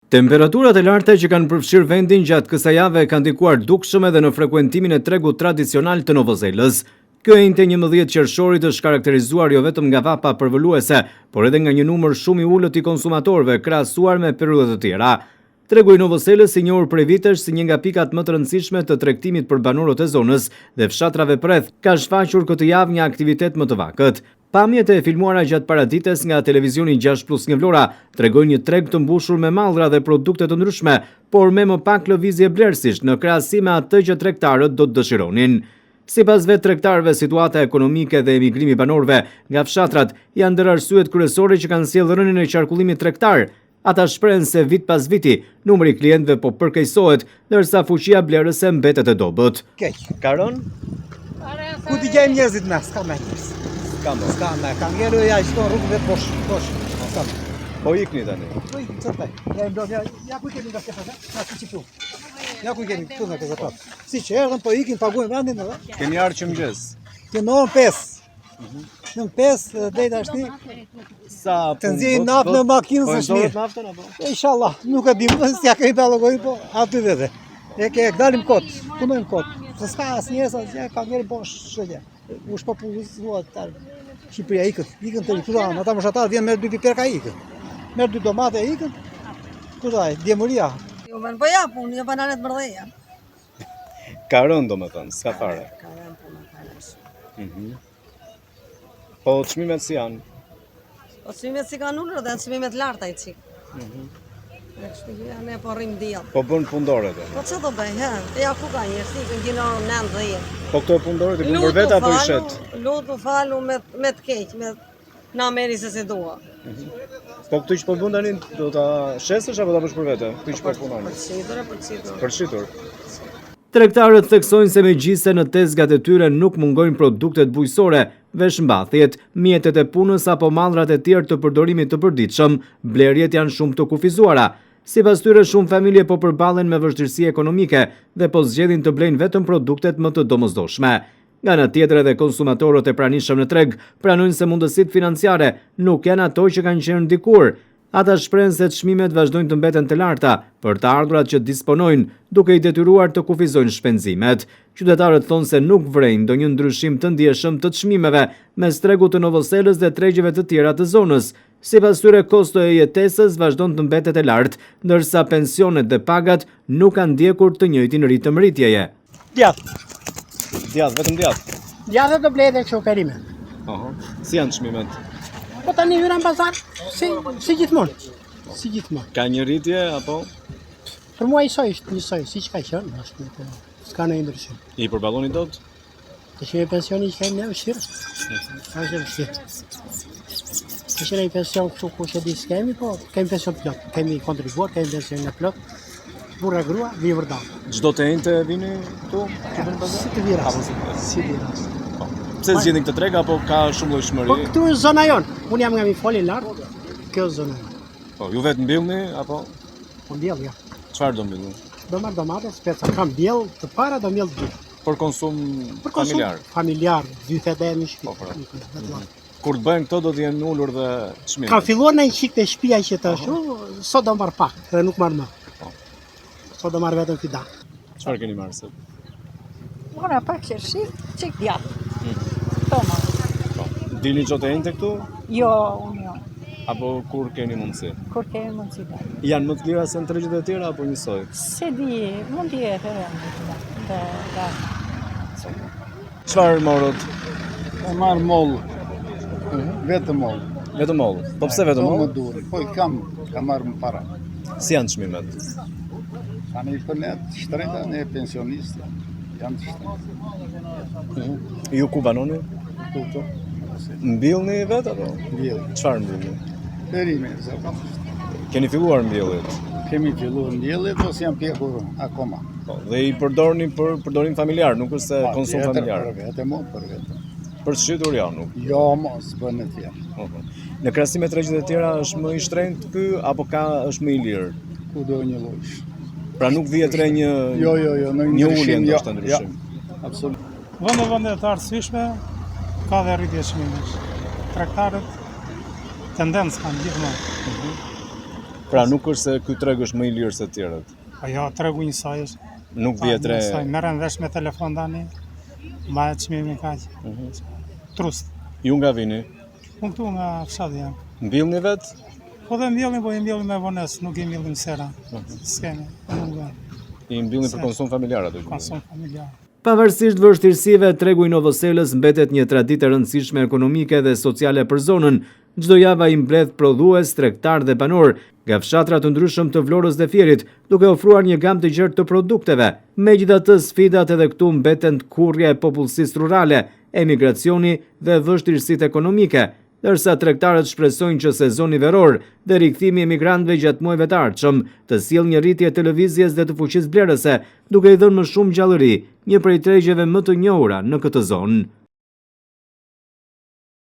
Temperaturat e larta që kanë përfshirë vendin gjatë kësaj jave kanë ndikuar dukshëm edhe në frekuentimin e tregut tradicional të Novozelës. Kjo e njëjtë 11 qershorit është karakterizuar jo vetëm nga vapa përvoluese, por edhe nga një numër shumë i ulët i konsumatorëve krahasuar me periudhë të tjera. Tregu i Novozelës, i njohur prej vitesh si një nga pikat më të rëndësishme të tregtimit për banorët e zonës dhe fshatrave rreth, ka shfaqur këtë javë një aktivitet më të vakët. Pamjet e filmuara gjatë paradites nga televizioni 6+ një Vlora tregojnë një treg të mbushur me mallra dhe produkte të ndryshme, por me më pak lëvizje blerësisht në krahasim me atë që tregtarët do të dëshironin. Sipas vetë tregtarëve, situata ekonomike dhe emigrimi i banorëve nga fshatrat janë ndër arsyet kryesore që kanë sjellë rënien e qarkullimit tregtar. Ata shprehen se vit pas viti numri i klientëve po përkeqësohet, ndërsa fuqia blerëse mbetet e dobët. Keq, ka rënë? Ku t'i gjejmë njerëzit me, s'ka me njerëz. S'ka me, ka ngelu ja i shton rrugëve bosh. Po ikni tani. Po ikni, çfarë? Ja ku kemi nga këta, na si çipu. Ja ku kemi këtu nga këta. Si që erdhën po ikin, paguajnë vendin edhe. Keni ardhur që mëngjes. Kemi orën 5. Në 5 deri tashti. Sa të nxjerrin naftë në makinën së shmirë. Po naftën apo? Inshallah, nuk e di, s'ja kemi ballogoj, po aty vete. E ke dalim kot, punojmë kot. Se s'ka asnjëherë sa ka ngjerë bosh çelë. U shpopulluar tar. Shqipëria ikën të rikthyen, ata moshatar vjen me 2 piper ka ikën. Me 2 domate ikën. Ku dai, djemëria. Jo vën po jap unë, jo banane të mëdha. Ka rënë domethënë, s'ka fare. Ka rënë po më Po çmimet si janë? Po çmimet si kanë ulur dhe çmimet larta i çik. Ne kështu janë po rrim diell. Po bën punëdore atë. Po çfarë do bëj, ha? Ja ku ka njerëz, ikën gjin orën 9-10. Po këto punëdore ti bën për vetë apo i shet? Lutu falu me të keq, me na merri se si dua. Po këtu që po bën tani do ta shesësh apo ta bësh për vete? Këtu që po punon. Për shitur. Tregtarët theksojnë se megjithëse në tezgat e tyre nuk mungojnë produktet bujqësore, veshmbathjet, mjetet e punës apo mallrat e tjerë të përdorimit të përditshëm, blerjet janë shumë të kufizuara. Sipas tyre, shumë familje po përballen me vështirësi ekonomike dhe po zgjedhin të blejnë vetëm produktet më të domosdoshme. Nga ana tjetër, edhe konsumatorët e pranishëm në treg pranojnë se mundësitë financiare nuk janë ato që kanë qenë dikur. Ata shprehen se çmimet vazhdojnë të mbeten të larta për të ardhurat që disponojnë, duke i detyruar të kufizojnë shpenzimet. Qytetarët thonë se nuk vrejnë ndonjë ndryshim të ndjeshëm të çmimeve mes tregut të Novozelës dhe tregjeve të tjera të zonës. Sipas tyre, kosto e jetesës vazhdon të mbetet e lartë, ndërsa pensionet dhe pagat nuk kanë ndjekur të njëjtin ritëm rritjeje. Djath, vetëm djath. Djathë do blej dhe çokerime. Si janë çmimet? Po tani hyra në bazar, si gjithmonë. Ka një rritje apo? Për mua njësoj, si që ka qënë, s'ka në ndryshim. I përballoni dot? Të që me pensioni që kemi ne vështirë, ka është vështirë. Të që ne i pension kështu ku që di s'kemi, po kemi pension plot, kemi kontribuar, kemi pension në plot, burra grua, vi vërdalë. Çdo të enjte vini këtu? Si të viras, si të viras. Pse zgjidhin këtë treg apo ka shumë llojshmëri? Po këtu është zona jonë, unë jam nga mi foli lartë, kjo është zona jonë. Po, ju vetë mbillni apo? Po mbjell, ja. Çfarë do mbillni? Do marr domate, speca, kam mbjell të para, do mbjell të dytë. Për konsum familjar? Familjar, dythet e në shtëpi. Kur të bëjnë këto do të jenë ulur dhe çmimet? Ka filluar në një qik të shtëpia që të ashtu, sot do marr pak, dhe nuk marr më. Sot do marr vetëm fidan. Çfarë keni marrë sot? Ora pak qershi, çik djath. Toma. Dini çdo të enjte këtu? Jo, unë jo. Apo kur keni mundësi? Kur kemi mundësi. Janë më të lira se në tregjet e tjera apo njësoj? Se di, mund të jetë edhe. Çfarë morët? E marr moll. Vetëm moll. Vetëm moll. Po pse vetëm moll? Më duhet. Po i kam marr më para. Si janë çmimet? Tani për ne shtreta, ne pensionistë janë të shtreta. Ju ku banoni? Këtu. Mbillni vetë apo? Mbjell. Çfarë mbillni? Perime, zakonisht. Keni filluar mbjelljet? Kemi filluar mbjelljet, ose janë pjekur akoma. Po, dhe i përdorni për përdorim familjar, nuk është se konsum familjar. Për vete, mo, për vete. Për shitur ja, nuk. Jo, mos, bën e tjerë. Në krahasim me tregjet e tjera është më i shtrenjtë ky apo është më i lirë? Ku do një lloj. Pra nuk vihet re një Jo, në një ulje ndoshta ndryshim. Absolut. Vende të arsyeshme ka dhe rritje çmimesh. Tregtarët tendencë kanë gjithmonë. Pra nuk është se ky treg është më i lirë se të tjerët. Ajo tregu i saj është. Nuk vjet re. Merren vesh me telefon tani. Ma çmimi kaq. Trust. Ju nga vini? Unë këtu nga fshati jam. Mbillni vet? Po dhe mbjellim, po i mbjellim me vones, nuk i mbjellim sera. S'kemi. I mbillni për konsum familjar aty. Konsum familjar. Pavarësisht vështirësive, tregu i Novoselës mbetet një traditë e rëndësishme ekonomike dhe sociale për zonën. Çdo javë ai mbledh prodhues, tregtar dhe banor nga fshatra të ndryshëm të Vlorës dhe Fierit, duke ofruar një gamë të gjerë të produkteve. Megjithatë, sfidat edhe këtu mbeten kurrja e popullsisë rurale, emigracioni dhe vështirësitë ekonomike, ndërsa tregtarët shpresojnë që sezoni veror dhe rikthimi i emigrantëve gjatë muajve të ardhshëm të sjellë një rritje të lëvizjes dhe të fuqisë blerëse, duke i dhënë më shumë gjallëri, një prej tregjeve më të njohura në këtë zonë.